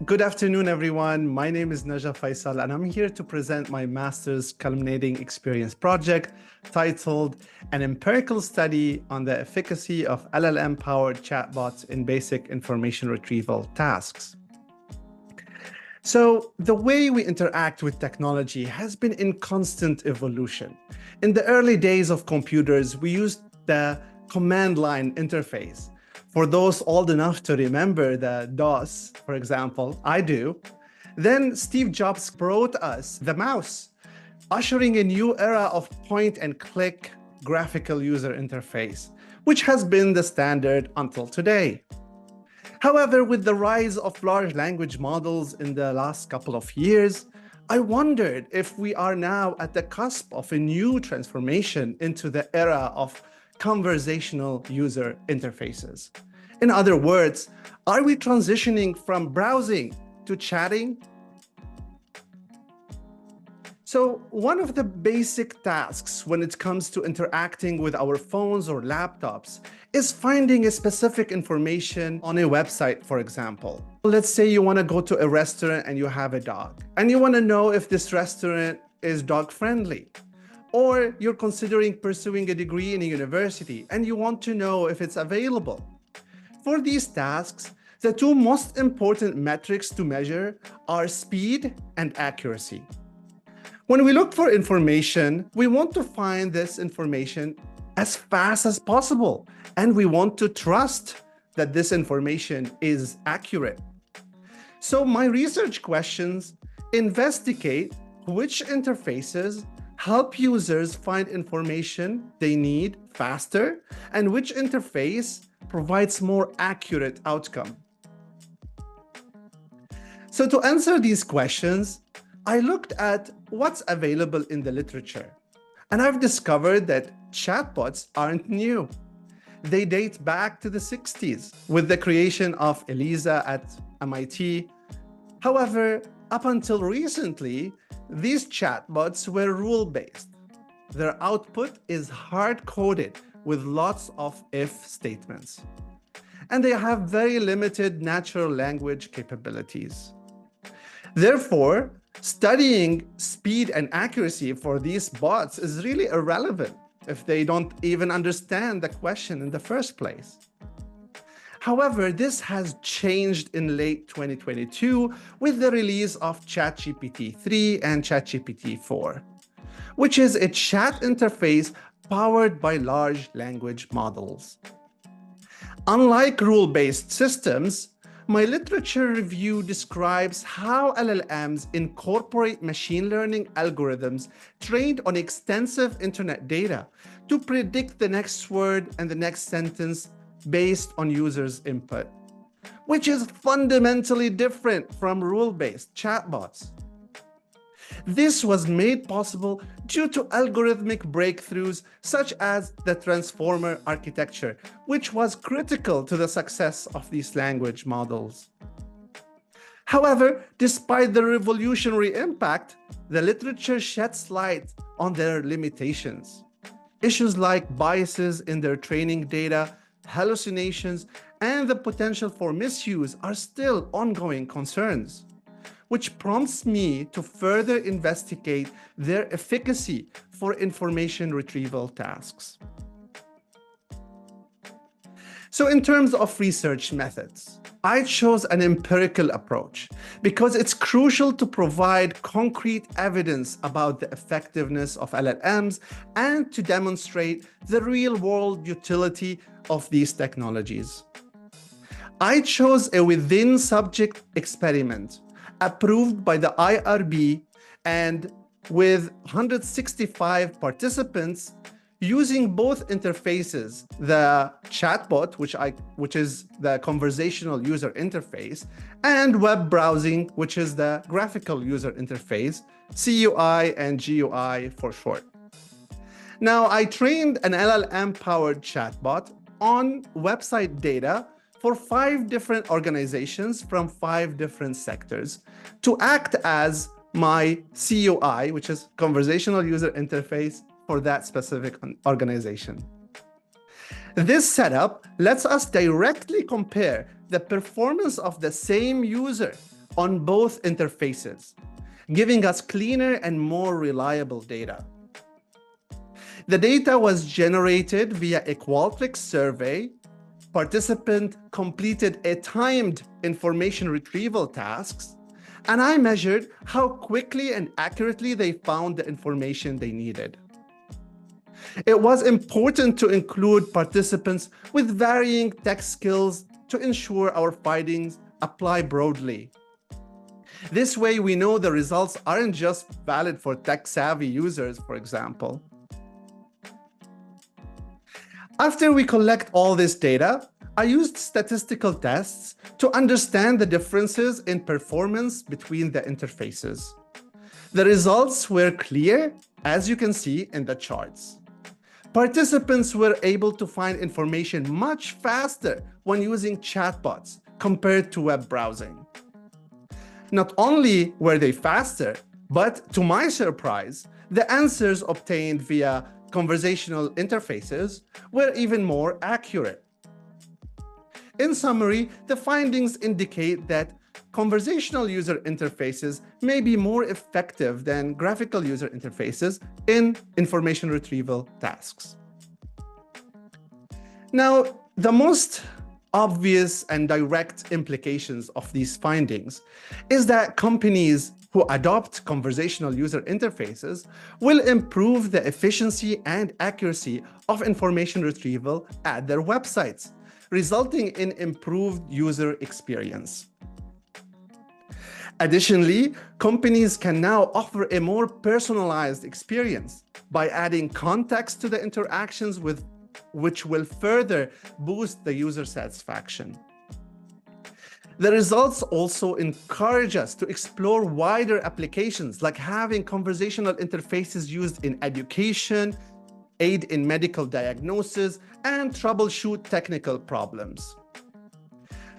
Good afternoon, everyone. My name is Naja Faisal, and I'm here to present my master's culminating experience project titled An Empirical Study on the Efficacy of LLM-Powered Chatbots in Basic Information Retrieval Tasks. So the way we interact with technology has been in constant evolution. In the early days of computers, we used the command line interface. For those old enough to remember the DOS, for example, I do. Then Steve Jobs brought us the mouse, ushering a new era of point-and-click graphical user interface, which has been the standard until today. However, with the rise of large language models in the last couple of years, I wondered if we are now at the cusp of a new transformation into the era of conversational user interfaces. In other words, are we transitioning from browsing to chatting? So one of the basic tasks when it comes to interacting with our phones or laptops is finding a specific information on a website, for example. Let's say you want to go to a restaurant and you have a dog, and you want to know if this restaurant is dog friendly. Or you're considering pursuing a degree in a university and you want to know if it's available. For these tasks, the two most important metrics to measure are speed and accuracy. When we look for information, we want to find this information as fast as possible, and we want to trust that this information is accurate. So my research questions investigate which interfaces help users find information they need faster, and which interface provides more accurate outcome. So to answer these questions, I looked at what's available in the literature, and I've discovered that chatbots aren't new. They date back to the 60s with the creation of ELIZA at MIT. However, up until recently, these chatbots were rule-based. Their output is hard-coded with lots of if statements. And they have very limited natural language capabilities. Therefore, studying speed and accuracy for these bots is really irrelevant if they don't even understand the question in the first place. However, this has changed in late 2022 with the release of ChatGPT 3 and ChatGPT 4, which is a chat interface powered by large language models. Unlike rule-based systems, my literature review describes how LLMs incorporate machine learning algorithms trained on extensive internet data to predict the next word and the next sentence based on users' input, which is fundamentally different from rule-based chatbots. This was made possible due to algorithmic breakthroughs such as the transformer architecture, which was critical to the success of these language models. However, despite the revolutionary impact, the literature sheds light on their limitations. Issues like biases in their training data, hallucinations, and the potential for misuse are still ongoing concerns, which prompts me to further investigate their efficacy for information retrieval tasks. So in terms of research methods, I chose an empirical approach because it's crucial to provide concrete evidence about the effectiveness of LLMs and to demonstrate the real-world utility of these technologies. I chose a within-subject experiment approved by the IRB and with 165 participants using both interfaces, the chatbot, which is the conversational user interface, and web browsing, which is the graphical user interface, CUI and GUI for short. Now, I trained an LLM-powered chatbot on website data for 5 different organizations from 5 different sectors to act as my CUI, which is conversational user interface for that specific organization. This setup lets us directly compare the performance of the same user on both interfaces, giving us cleaner and more reliable data. The data was generated via a Qualtrics survey. Participant completed a timed information retrieval tasks, and I measured how quickly and accurately they found the information they needed. It was important to include participants with varying tech skills to ensure our findings apply broadly. This way, we know the results aren't just valid for tech-savvy users, for example. After we collect all this data, I used statistical tests to understand the differences in performance between the interfaces. The results were clear, as you can see in the charts. Participants were able to find information much faster when using chatbots compared to web browsing. Not only were they faster, but to my surprise, the answers obtained via conversational interfaces were even more accurate. In summary, the findings indicate that conversational user interfaces may be more effective than graphical user interfaces in information retrieval tasks. Now, the most obvious and direct implications of these findings is that companies who adopt conversational user interfaces will improve the efficiency and accuracy of information retrieval at their websites, resulting in improved user experience. Additionally, companies can now offer a more personalized experience by adding context to the interactions which will further boost the user satisfaction. The results also encourage us to explore wider applications, like having conversational interfaces used in education, aid in medical diagnosis, and troubleshoot technical problems.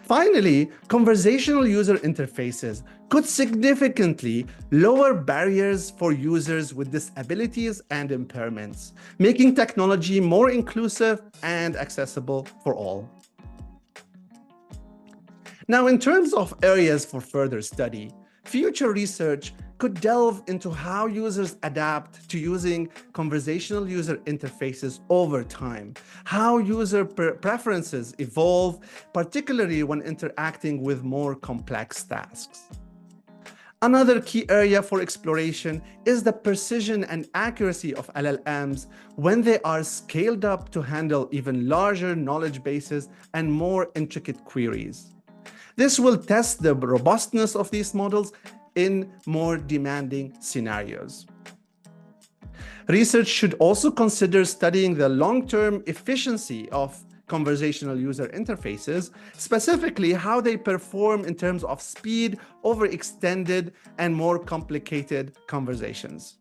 Finally, conversational user interfaces could significantly lower barriers for users with disabilities and impairments, making technology more inclusive and accessible for all. Now, in terms of areas for further study, future research could delve into how users adapt to using conversational user interfaces over time, how user preferences evolve, particularly when interacting with more complex tasks. Another key area for exploration is the precision and accuracy of LLMs when they are scaled up to handle even larger knowledge bases and more intricate queries. This will test the robustness of these models in more demanding scenarios. Research should also consider studying the long-term efficiency of conversational user interfaces, specifically how they perform in terms of speed over extended and more complicated conversations.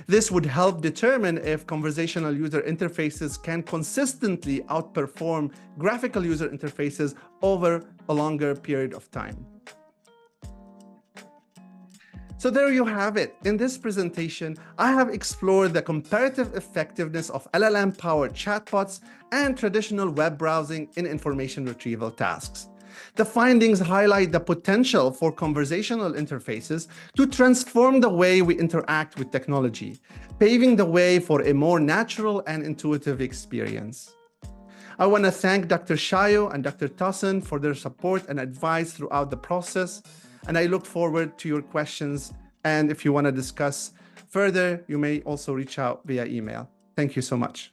This would help determine if conversational user interfaces can consistently outperform graphical user interfaces over a longer period of time. So there you have it. In this presentation, I have explored the comparative effectiveness of LLM-powered chatbots and traditional web browsing in information retrieval tasks. The findings highlight the potential for conversational interfaces to transform the way we interact with technology, paving the way for a more natural and intuitive experience. I want to thank Dr. Shayo and Dr. Tosin for their support and advice throughout the process, and I look forward to your questions. And if you want to discuss further, you may also reach out via email. Thank you so much.